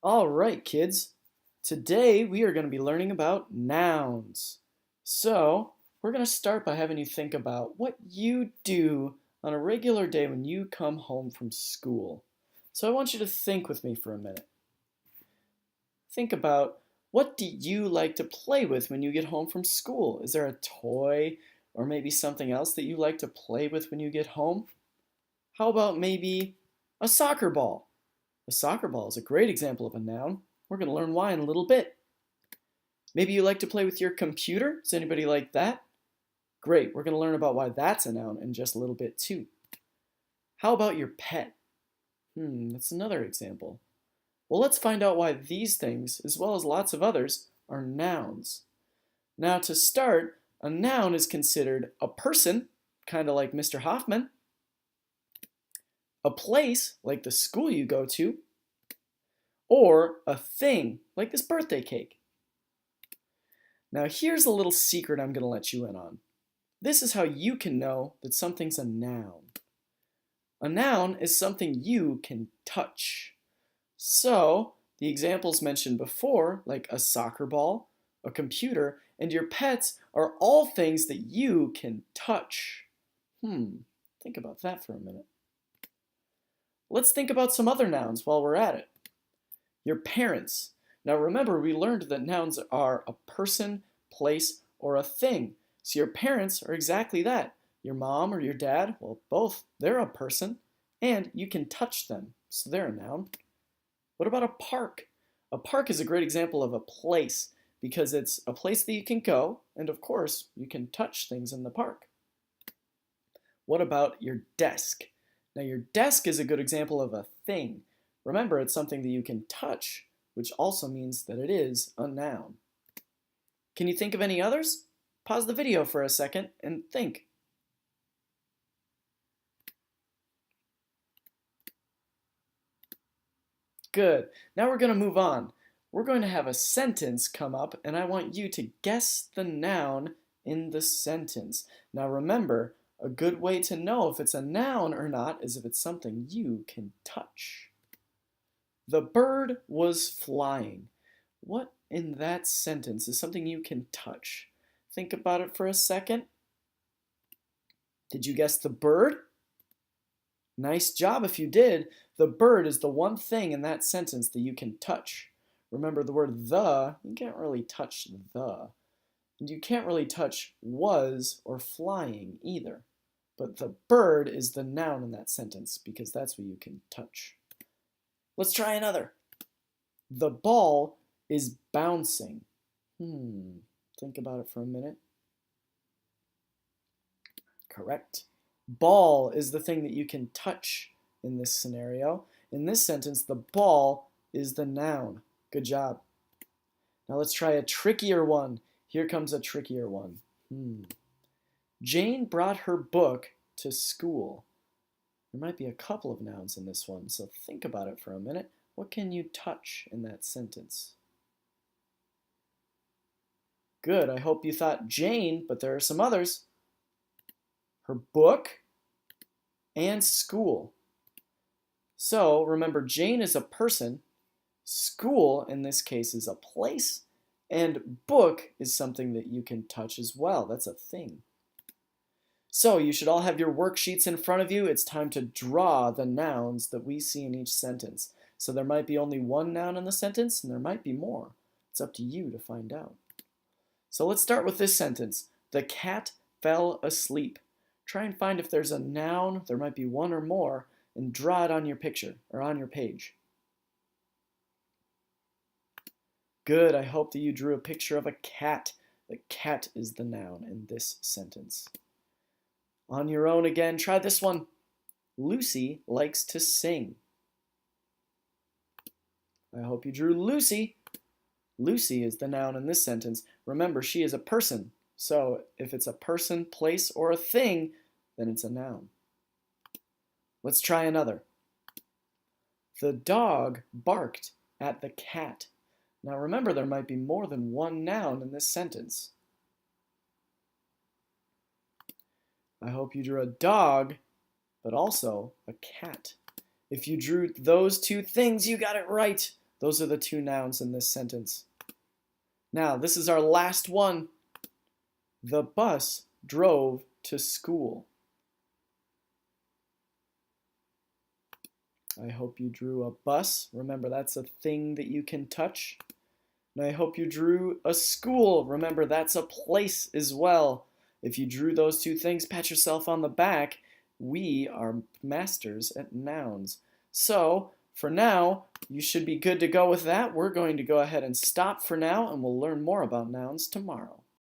All right, kids. Today we are going to be learning about nouns. So, we're going to start by having you think about what you do on a regular day when you come home from school. So, I want you to think with me for a minute. Think about, what do you like to play with when you get home from school? Is there a toy or maybe something else that you like to play with when you get home? How about maybe a soccer ball? A soccer ball is a great example of a noun. We're going to learn why in a little bit. Maybe you like to play with your computer. Does anybody like that? Great. We're going to learn about why that's a noun in just a little bit too. How about your pet? That's another example. Well, let's find out why these things, as well as lots of others, are nouns. Now, to start, a noun is considered a person, kind of like Mr. Hoffman, a place, like the school you go to, or a thing, like this birthday cake. Now here's a little secret I'm going to let you in on. This is how you can know that something's a noun. A noun is something you can touch. So, the examples mentioned before, like a soccer ball, a computer, and your pets are all things that you can touch. Think about that for a minute. Let's think about some other nouns while we're at it. Your parents. Now remember, we learned that nouns are a person, place, or a thing. So your parents are exactly that. Your mom or your dad, well, both, they're a person, and you can touch them, so they're a noun. What about a park? A park is a great example of a place because it's a place that you can go, and of course, you can touch things in the park. What about your desk? Now your desk is a good example of a thing. Remember, it's something that you can touch, which also means that it is a noun. Can you think of any others? Pause the video for a second and think. Good. Now we're going to move on. We're going to have a sentence come up, and I want you to guess the noun in the sentence. Now remember, a good way to know if it's a noun or not is if it's something you can touch. The bird was flying. What in that sentence is something you can touch? Think about it for a second. Did you guess the bird? Nice job if you did. The bird is the one thing in that sentence that you can touch. Remember the word the, you can't really touch the. And you can't really touch was or flying either. But the bird is the noun in that sentence because that's what you can touch. Let's try another. The ball is bouncing. Think about it for a minute. Correct. Ball is the thing that you can touch in this scenario. In this sentence, the ball is the noun. Good job. Now let's try a trickier one. Here comes a trickier one. Jane brought her book to school. There might be a couple of nouns in this one, so think about it for a minute. What can you touch in that sentence? Good, I hope you thought Jane, but there are some others. Her book and school. So remember, Jane is a person, school in this case is a place, and book is something that you can touch as well. That's a thing. So you should all have your worksheets in front of you. It's time to draw the nouns that we see in each sentence. So there might be only one noun in the sentence, and there might be more. It's up to you to find out. So let's start with this sentence. The cat fell asleep. Try and find if there's a noun, there might be one or more, and draw it on your picture or on your page. Good, I hope that you drew a picture of a cat. The cat is the noun in this sentence. On your own again, try this one. Lucy likes to sing. I hope you drew Lucy. Lucy is the noun in this sentence. Remember, she is a person. So if it's a person, place, or a thing, then it's a noun. Let's try another. The dog barked at the cat. Now remember, there might be more than one noun in this sentence. I hope you drew a dog, but also a cat. If you drew those two things, you got it right. Those are the two nouns in this sentence. Now, this is our last one. The bus drove to school. I hope you drew a bus. Remember, that's a thing that you can touch. And I hope you drew a school. Remember, that's a place as well. If you drew those two things, pat yourself on the back. We are masters at nouns. So, for now, you should be good to go with that. We're going to go ahead and stop for now, and we'll learn more about nouns tomorrow.